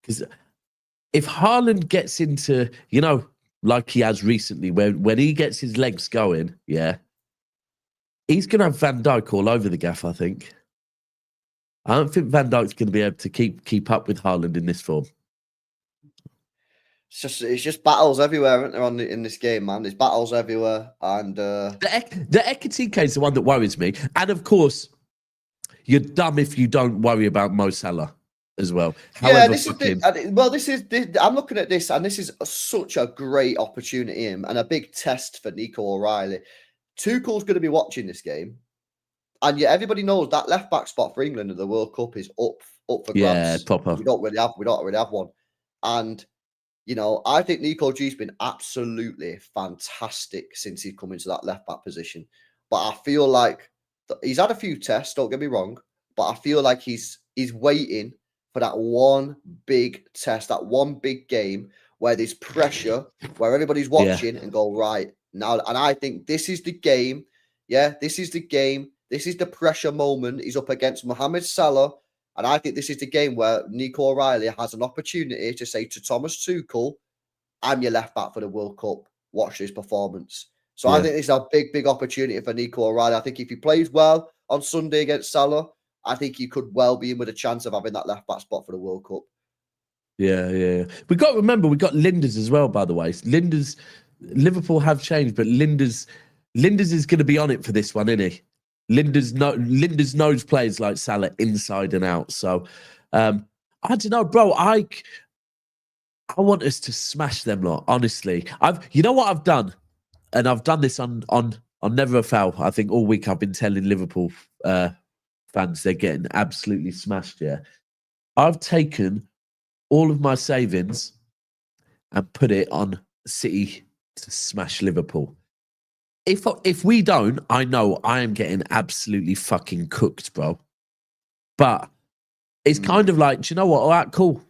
B: Because if Haaland gets into, you know, like he has recently, when he gets his legs going, yeah, he's gonna have Van Dijk all over the gaff, I think. I don't think Van Dijk's going to be able to keep up with Haaland in this form.
C: It's just battles everywhere, aren't there, in this game, man? There's battles everywhere, and
B: the Ekitike is the one that worries me. And of course, you're dumb if you don't worry about Mo Salah. as well.
C: Yeah,
B: However,
C: this is I'm looking at this, and this is such a great opportunity and a big test for Nico O'Reilly. Tuchel's going to be watching this game, and yet everybody knows that left back spot for England in the World Cup is up for grabs.
B: Yeah, proper.
C: We don't really have one, and I think Nico G's been absolutely fantastic since he's come into that left back position. But I feel like he's had a few tests. Don't get me wrong, but I feel like he's waiting for that one big test, that one big game where there's pressure, where everybody's watching and go, right, now. And I think this is the game. Yeah, this is the game. This is the pressure moment. He's up against Mohamed Salah. And I think this is the game where Nico O'Reilly has an opportunity to say to Thomas Tuchel, I'm your left back for the World Cup. Watch this performance. So I think this is a big, big opportunity for Nico O'Reilly. I think if he plays well on Sunday against Salah, I think he could well be in with a chance of having that left back spot for the World Cup.
B: Yeah. We got to remember we got Linders as well, by the way. Linders, Liverpool have changed, but Linders is going to be on it for this one, isn't he? Linders knows players like Salah inside and out. So I don't know, bro. I want us to smash them lot. Honestly, you know what I've done, and I've done this on Never a Foul. I think all week I've been telling Liverpool fans they're getting absolutely smashed. Yeah, I've taken all of my savings and put it on City to smash Liverpool. If we don't, I know I am getting absolutely fucking cooked, bro. But it's kind of like, do you know what? All right, cool.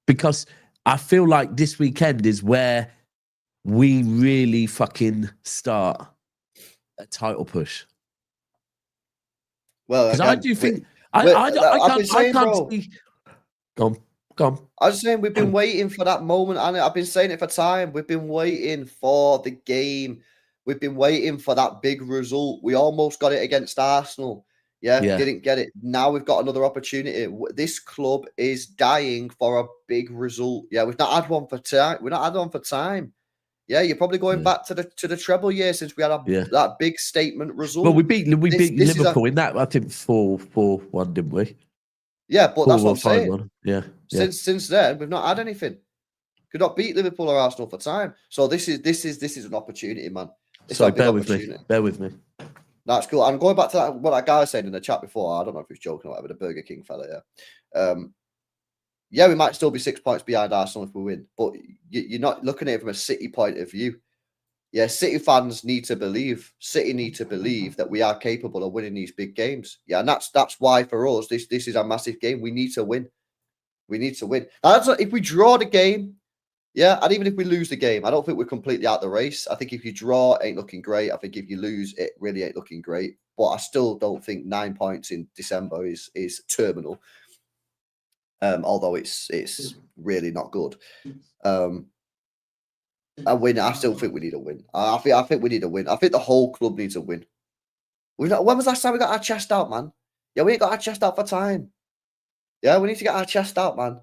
B: Because I feel like this weekend is where we really fucking start a title push.
C: Well,
B: because I do think I can't see. Go on.
C: I was saying we've been waiting for that moment, and I've been saying it for time. We've been waiting for the game. We've been waiting for that big result. We almost got it against Arsenal. Yeah, didn't get it. Now we've got another opportunity. This club is dying for a big result. Yeah, we've not had one for time. We've not had one for time. Yeah, you're probably going back to the treble year since we had that big statement result.
B: Well, we beat Liverpool in that. I think 4-1, didn't we?
C: Yeah, but that's what I'm saying.
B: Yeah.
C: Since then, we've not had anything. Could not beat Liverpool or Arsenal for time. So this is an opportunity, man.
B: Sorry, bear with me.
C: That's cool. I'm going back to what that guy said in the chat before. I don't know if he was joking or whatever, the Burger King fella, yeah. We might still be 6 points behind Arsenal if we win, but you're not looking at it from a City point of view. Yeah, City fans need to believe. City need to believe that we are capable of winning these big games. Yeah, and that's why for us, this is a massive game. We need to win. We need to win. If we draw the game, yeah, and even if we lose the game, I don't think we're completely out the race. I think if you draw, it ain't looking great. I think if you lose, it really ain't looking great. But I still don't think 9 points in December is terminal. Although it's really not good. A win, I still think we need a win. I think we need a win. I think the whole club needs a win. When was last time we got our chest out, man? Yeah, we ain't got our chest out for time. Yeah, we need to get our chest out, man.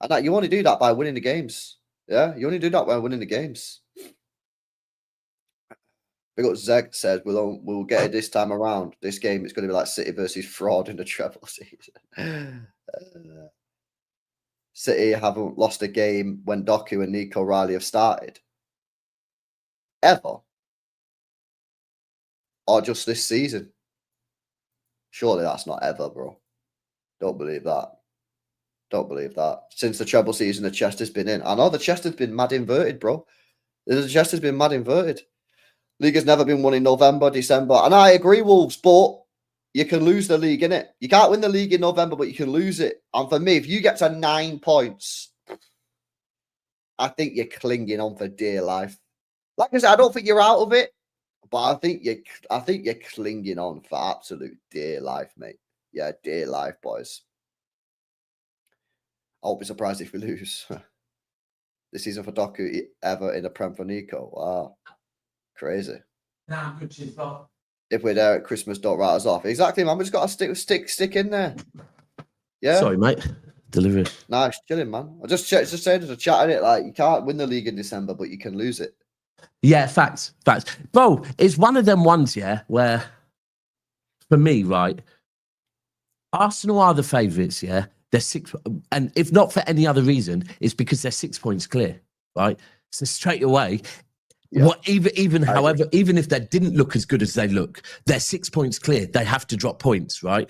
C: And that you only do that by winning the games. Yeah, you only do that by winning the games. Big up Zeg says we'll get it this time around. This game it's going to be like City versus fraud in the treble season. City haven't lost a game when Doku and Nico O'Reilly have started. Ever. Or just this season. Surely that's not ever, bro. Don't believe that. Don't believe that. Since the treble season, the chest has been in. I know the chest has been mad inverted, bro. The chest has been mad inverted. League has never been won in November, December. And I agree, Wolves, but you can lose the league, innit? You can't win the league in November, but you can lose it. And for me, if you get to 9 points, I think you're clinging on for dear life. Like I said, I don't think you're out of it, but I think you're clinging on for absolute dear life, mate. Yeah, dear life, boys. I won't be surprised if we lose. This season for Doku ever in a Prem for Nico. Wow. Crazy.
B: Nah, good cheese, bro.
C: If we're there at Christmas, don't write us off. Exactly, man. We just got to stick in there. Yeah.
B: Sorry, mate. Delivery.
C: Nice, chilling, man. I just saying to chat it like you can't win the league in December, but you can lose it.
B: Yeah, facts. Bro, it's one of them ones, yeah, where for me, right, Arsenal are the favourites, yeah. They're 6, and if not for any other reason, it's because they're 6 points clear, right? So straight away, even if they didn't look as good as they look, they're 6 points clear. They have to drop points, right?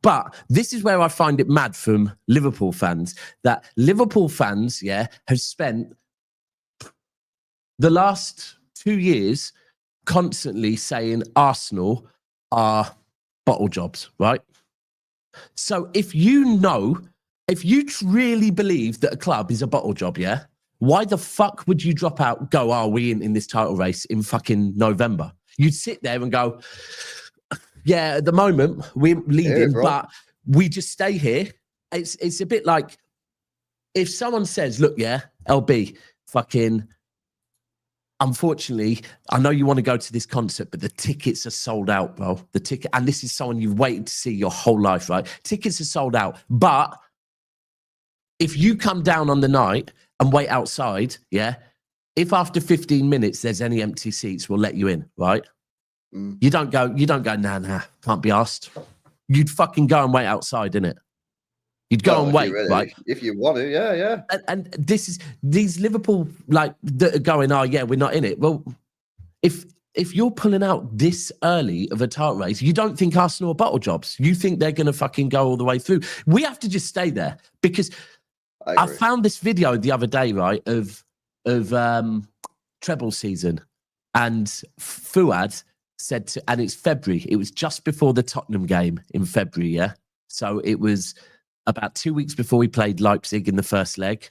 B: But this is where I find it mad from Liverpool fans, that Liverpool fans, have spent the last 2 years constantly saying Arsenal are bottle jobs, right? So if you really believe that a club is a bottle job, why the fuck would you drop out, go, are we in this title race in fucking November? You'd sit there and go, yeah, at the moment we're leading, but we just stay here. It's a bit like if someone says, look, LB, fucking, unfortunately, I know you want to go to this concert, but the tickets are sold out, bro. And this is someone you've waited to see your whole life, right? Tickets are sold out. But if you come down on the night and wait outside, if after 15 minutes there's any empty seats, we'll let you in, right? You don't go, nah, can't be asked. You'd fucking go and wait outside, innit? You'd go and wait, right?
C: If you want to, yeah.
B: And these Liverpool, like, that are going, oh, yeah, we're not in it. Well, if you're pulling out this early of a title race, you don't think Arsenal are bottle jobs. You think they're going to fucking go all the way through. We have to just stay there because I found this video the other day, right, of treble season. And Fuad said, and it's February. It was just before the Tottenham game in February, So it was about 2 weeks before we played Leipzig in the first leg,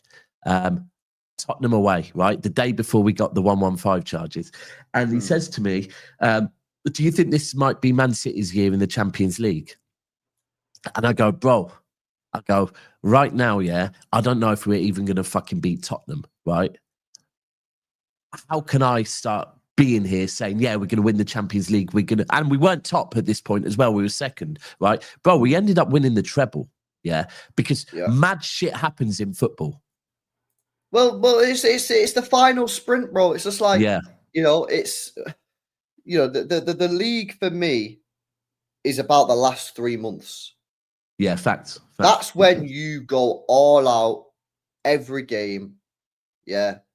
B: Tottenham away, right? The day before we got the 115 charges. And he says to me, do you think this might be Man City's year in the Champions League? And I go, bro, right now, I don't know if we're even going to fucking beat Tottenham, right? How can I start being here saying, we're going to win the Champions League? And we weren't top at this point as well. We were second, right? Bro, we ended up winning the treble. Because mad shit happens in football.
C: Well, it's the final sprint, bro. It's just like it's the league for me is about the last 3 months.
B: Yeah, facts.
C: That's when you go all out every game,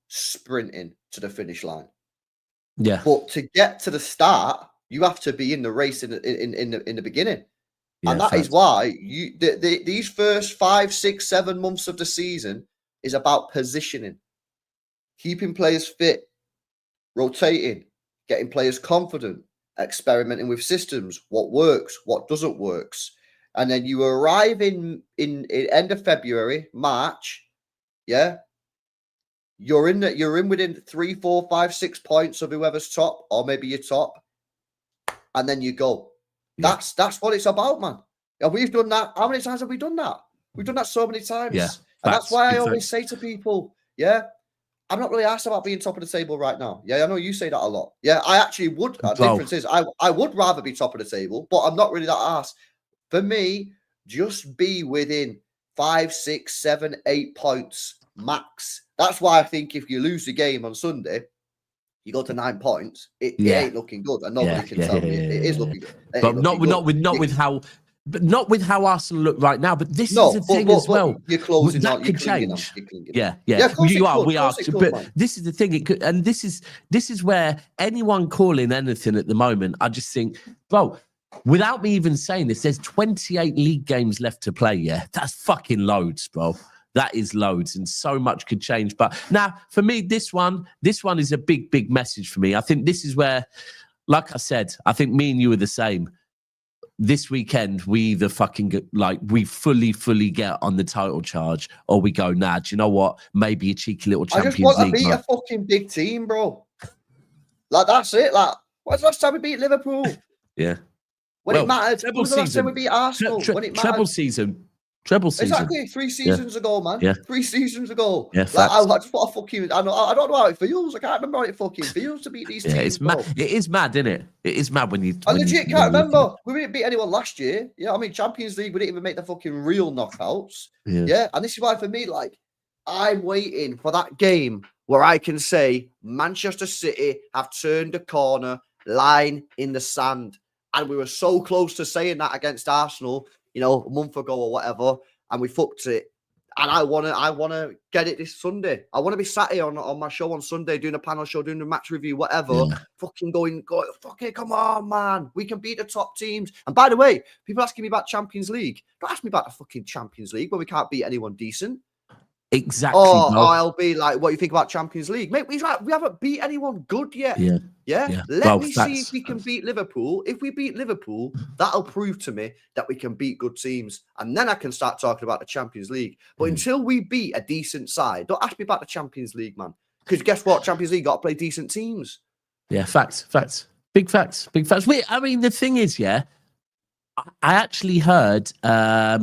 C: sprinting to the finish line. Yeah, but to get to the start, you have to be in the race in the beginning. And that is why these first 5, 6, 7 months of the season is about positioning, keeping players fit, rotating, getting players confident, experimenting with systems, what works, what doesn't work. And then you arrive in end of February, March, you're in within 3, 4, 5, 6 points of whoever's top, or maybe you're top, and then you go. That's what it's about, man. And we've done that. How many times have we done that? We've done that so many times. Yeah, and that's why I always say to people, I'm not really asked about being top of the table right now. Yeah, I know you say that a lot. Yeah, I actually would. The difference is I would rather be top of the table, but I'm not really that asked. For me, just be within 5, 6, 7, 8 points max. That's why I think if you lose the game on Sunday, you go to 9 points. It ain't looking good, and nobody can tell me it is looking good.
B: But not with how Arsenal look right now. But this is the thing as well.
C: You're closing
B: that
C: out.
B: could change. Yeah.
C: You are.
B: We are. But this is the thing. It could, and this is where anyone calling anything at the moment, I just think, bro. Without me even saying this, there's 28 league games left to play. Yeah, that's fucking loads, bro. That is loads, and so much could change. But now, for me, this one is a big, big message for me. I think this is where, like I said, I think me and you are the same. This weekend, we either fucking we fully get on the title charge, or we go, nah, do you know what? Maybe a cheeky little Champions League. I just want to beat
C: a fucking big team, bro. Like, that's it. Like, when's the last time we beat Liverpool?
B: Yeah.
C: When it mattered. When was the last time we beat Arsenal? When it mattered.
B: Treble season.
C: Exactly, 3 seasons ago, man.
B: Yeah.
C: 3 seasons ago.
B: Yeah,
C: I just want to fucking. I don't know how it feels. I can't remember how it fucking feels to beat these teams.
B: It's mad. It is mad, isn't it? It is mad when you.
C: I legit can't remember. We didn't beat anyone last year. Yeah, I mean, Champions League, we didn't even make the fucking real knockouts. Yeah, and this is why for me, like, I'm waiting for that game where I can say Manchester City have turned a corner, line in the sand. And we were so close to saying that against Arsenal, a month ago or whatever. and we fucked it. And I wanna get it this Sunday. I want to be sat here on my show on Sunday doing a panel show, doing a match review, whatever.
B: Yeah.
C: Fucking going, fuck it, come on, man. We can beat the top teams. And by the way, people asking me about Champions League. Don't ask me about the fucking Champions League where we can't beat anyone decent.
B: Exactly.
C: I'll be like, what do you think about Champions League? Mate, we haven't beat anyone good yet. Yeah. Let me see if we can beat Liverpool. If we beat Liverpool, that'll prove to me that we can beat good teams. And then I can start talking about the Champions League. But until we beat a decent side, don't ask me about the Champions League, man. Because guess what? Champions League got to play decent teams.
B: Yeah, facts. Big facts. I mean, the thing is, I actually heard, I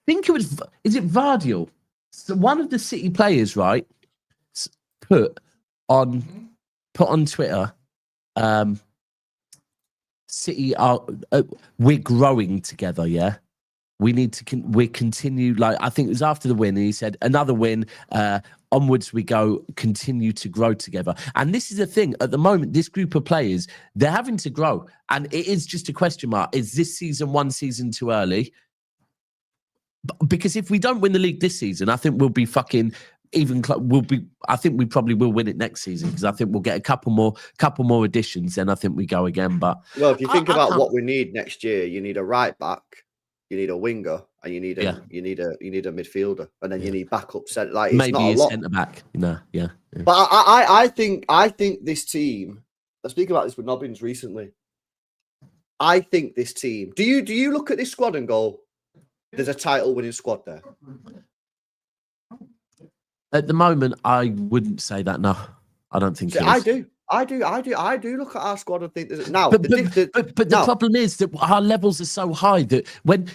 B: think it was, is it Vardiel? So one of the City players, right, put on Twitter, City are we're growing together. Yeah, we need to we continue. Like I think it was after the win, and he said another win. Onwards we go. Continue to grow together. And this is the thing at the moment. This group of players, they're having to grow, and it is just a question mark. Is this season one season too early? Because if we don't win the league this season, I think we'll be fucking even. I think we probably will win it next season because I think we'll get a couple more additions. Then I think we go again. But
C: well, if you think about what we need next year, you need a right back, you need a winger, and you need a midfielder, and then you need backup centre. Like it's
B: maybe
C: not a lot.
B: Centre back. No, yeah.
C: But I think this team. I speak about this with Nobbins recently. I think this team. Do you look at this squad and go, there's a title-winning squad there?
B: At the moment, I wouldn't say that. No, I don't think.
C: I do. I do look at our squad and think there's now.
B: But the problem is that our levels are so high that when.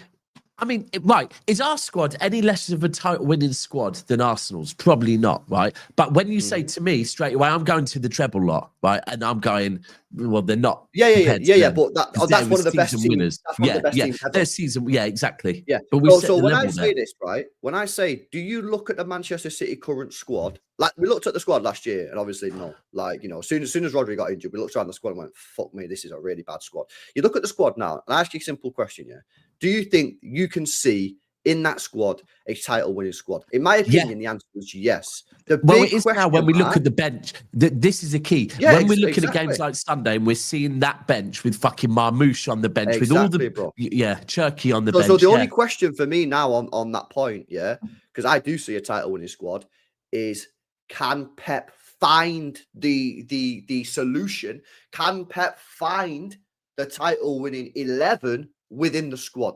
B: I mean, right, is our squad any less of a title-winning squad than Arsenal's? Probably not, right? But when you say to me straight away, I'm going to the treble lot, right? And I'm going, well, they're not.
C: Yeah. But that's one of the best teams. That's one of the best teams ever.
B: Their season, exactly.
C: Yeah.
B: But
C: so when I say this, right? When I say, do you look at the Manchester City current squad? Like we looked at the squad last year, and obviously no. Like as soon as Rodri got injured, we looked around the squad and went, "Fuck me, this is a really bad squad." You look at the squad now, and I ask you a simple question, yeah. Do you think you can see in that squad a title-winning squad? In my opinion, the answer is yes.
B: It is now when we look at the bench. This is a key.
C: Yeah,
B: when we're looking at games like Sunday and we're seeing that bench with fucking Marmouche on the bench, with all the Cherki on the bench.
C: So the only question for me now on that point, because I do see a title-winning squad, is can Pep find the solution? Can Pep find the title-winning 11 within the squad?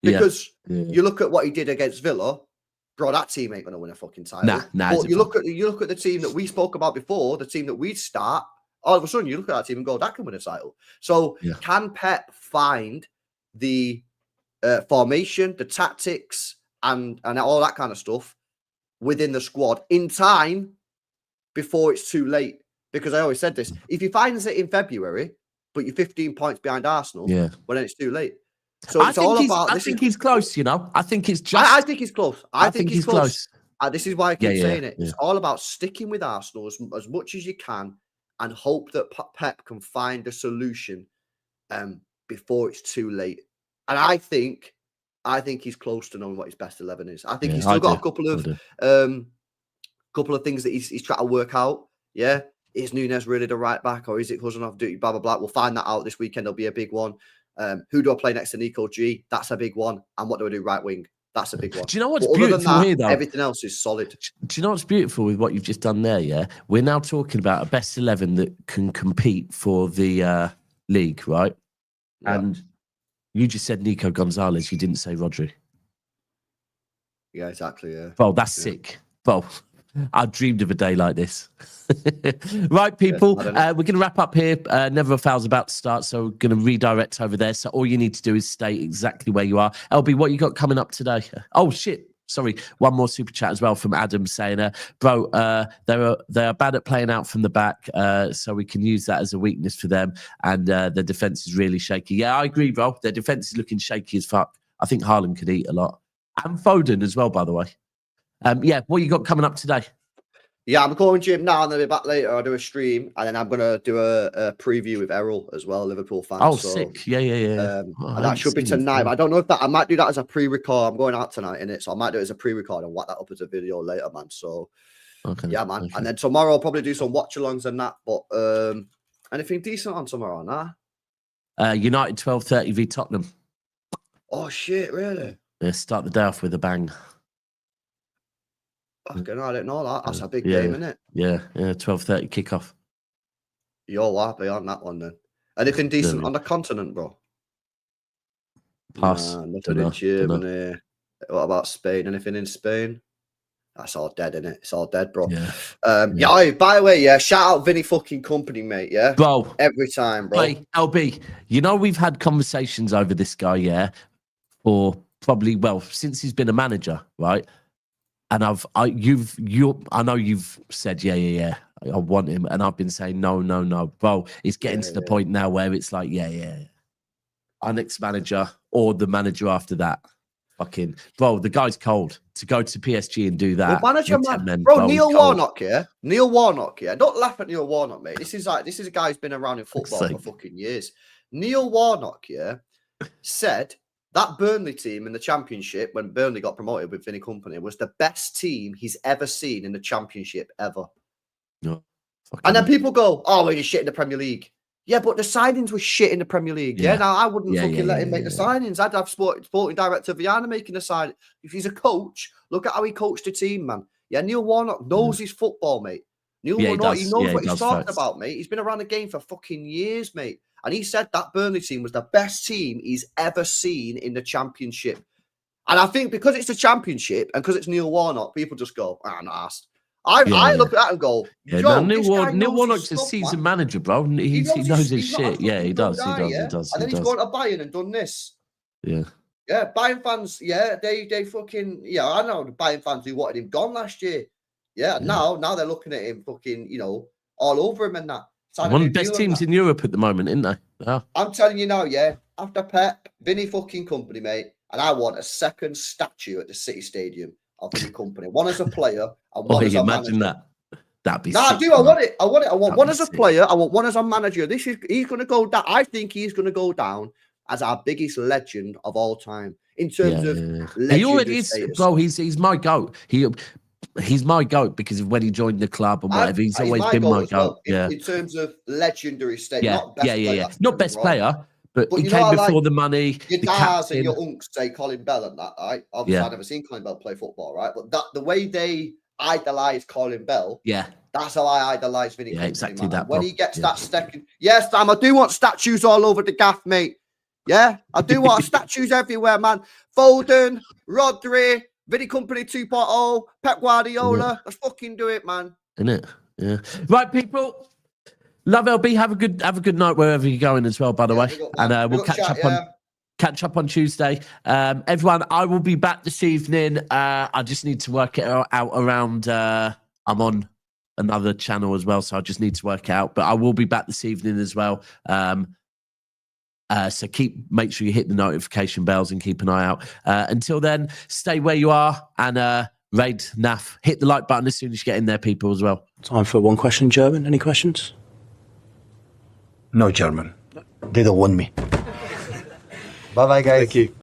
C: Because you look at what he did against Villa, bro, that team ain't gonna win a fucking title.
B: Nah.
C: But you look at the team that we spoke about before, the team that we'd start, all of a sudden you look at that team and go, that can win a title. So can Pep find the formation, the tactics, and all that kind of stuff within the squad in time before it's too late? Because I always said this: if he finds it in February, but you're 15 points behind Arsenal, well, then it's too late. So it's all about.
B: I think he's close. I think it's just.
C: I think he's close. I think he's close. This is why I keep saying it. It's all about sticking with Arsenal as much as you can, and hope that Pep can find a solution before it's too late. And I think he's close to knowing what his best 11 is. I think he's still got a couple of things that he's trying to work out. Yeah, is Núñez really the right back, or is it Huzanov? Blah blah blah. We'll find that out this weekend. There'll be a big one. Who do I play next to Nico G? That's a big one. And what do I do right wing? That's a big one.
B: Do you know what's beautiful here, though?
C: Everything else is solid.
B: Do you know what's beautiful with what you've just done there? Yeah, we're now talking about a best 11 that can compete for the league, right? Yeah. And you just said Nico Gonzalez. You didn't say Rodri.
C: Yeah, exactly. Yeah.
B: Well, that's sick. Well, I dreamed of a day like this. Right, people, we're going to wrap up here. Never a Foul's about to start, so we're going to redirect over there. So all you need to do is stay exactly where you are. LB, what you got coming up today? Oh, shit. Sorry, one more super chat as well from Adam saying, bro, they are bad at playing out from the back, so we can use that as a weakness for them, and their defence is really shaky. Yeah, I agree, bro. Their defence is looking shaky as fuck. I think Haaland could eat a lot. And Foden as well, by the way. What you got coming up today?
C: Yeah, I'm going gym now, and then I'll be back later. I'll do a stream, and then I'm gonna do a preview with Errol as well, Liverpool fan.
B: Oh,
C: so,
B: sick! Yeah.
C: And that should be tonight. But I don't know if that I might do that as a pre-record. I'm going out tonight in it, so I might do it as a pre-record and whack that up as a video later, man. So, yeah, man.
B: Okay.
C: And then tomorrow I'll probably do some watch-alongs and that. But anything decent on tomorrow, nah?
B: United 12:30 v Tottenham.
C: Oh shit! Really?
B: Yeah, start the day off with a bang.
C: Fucking, I didn't know that. That's a big game, isn't it?
B: Yeah. 12:30 kickoff.
C: You're happy on that one then. Anything decent on the continent, bro?
B: Pass.
C: Nah, nothing in Germany. What about Spain? Anything in Spain? That's all dead, innit? It's all dead, bro. Yeah. By the way, shout out Vinny fucking Company, mate. Yeah,
B: bro.
C: Every time, bro.
B: Hey, LB, you know we've had conversations over this guy, for probably since he's been a manager, right? And I know you've said I want him, and I've been saying no, bro. It's getting to the point now where it's like our next manager or the manager after that. Fucking bro, the guy's cold to go to PSG and do that.
C: Well, manager, man. Bro, Neil Warnock, Neil Warnock, Don't laugh at Neil Warnock, mate. This is a guy who's been around in football for fucking years. Neil Warnock, said that Burnley team in the Championship, when Burnley got promoted with Vinny Company, was the best team he's ever seen in the Championship ever.
B: No,
C: and then people go, "Oh, well, you're shit in the Premier League." Yeah, but the signings were shit in the Premier League. Yeah, now I wouldn't fucking let him make the signings. I'd have sporting director Viana making the sign. If he's a coach, look at how he coached the team, man. Yeah, Neil Warnock knows his football, mate. Neil Warnock, he knows what he's talking about, mate. He's been around the game for fucking years, mate. And he said that Burnley team was the best team he's ever seen in the Championship. And I think because it's the Championship and because it's Neil Warnock, people just go, I'm not asked. I look at that and go,
B: Neil Warnock's a seasoned manager, bro. He knows his shit. Yeah, he does.
C: And then he's gone to Bayern and done this.
B: Yeah.
C: Yeah, Bayern fans, they fucking, I know the Bayern fans who wanted him gone last year. Yeah, now they're looking at him fucking, all over him and that.
B: One of the best teams in Europe at the moment, isn't they? Yeah.
C: I'm telling you now, after Pep, Vinny fucking Company, mate, and I want a second statue at the City Stadium of Vinny Company. One as a player and one as a manager.
B: Imagine that. That'd be
C: sick. I do. I want it. I want one as a player. I want one as a manager. He's going to go down. I think he's going to go down as our biggest legend of all time in terms of legend.
B: He already is, bro. He's my GOAT. He's my GOAT because of when he joined the club and whatever. He's always been my GOAT.
C: In terms of legendary state. Not
B: best player, but he came before the money.
C: Your dads and your unks say Colin Bell and that, right? Obviously, I've never seen Colin Bell play football, right? But the way they idolize Colin Bell, that's how I idolize Vinny.
B: Yeah, exactly
C: man.
B: that.
C: When he gets that second, Sam, I do want statues all over the gaff, mate. Yeah, I do want statues everywhere, man. Foden, Rodri, Vinny Company 2.0, Pep Guardiola. Let's fucking do it, man.
B: Isn't it? Yeah. Right, people. Love LB. Have a good night wherever you're going as well, by the way. And we'll catch up on Tuesday. Everyone, I will be back this evening. I just need to work it out around. I'm on another channel as well, so I just need to work it out. But I will be back this evening as well. So make sure you hit the notification bells and keep an eye out. Until then, stay where you are and Raid, Naf, hit the like button as soon as you get in there, people, as well.
D: Time for one question, German. Any questions? No, German. They don't want me.
E: Bye-bye, guys.
D: Thank you.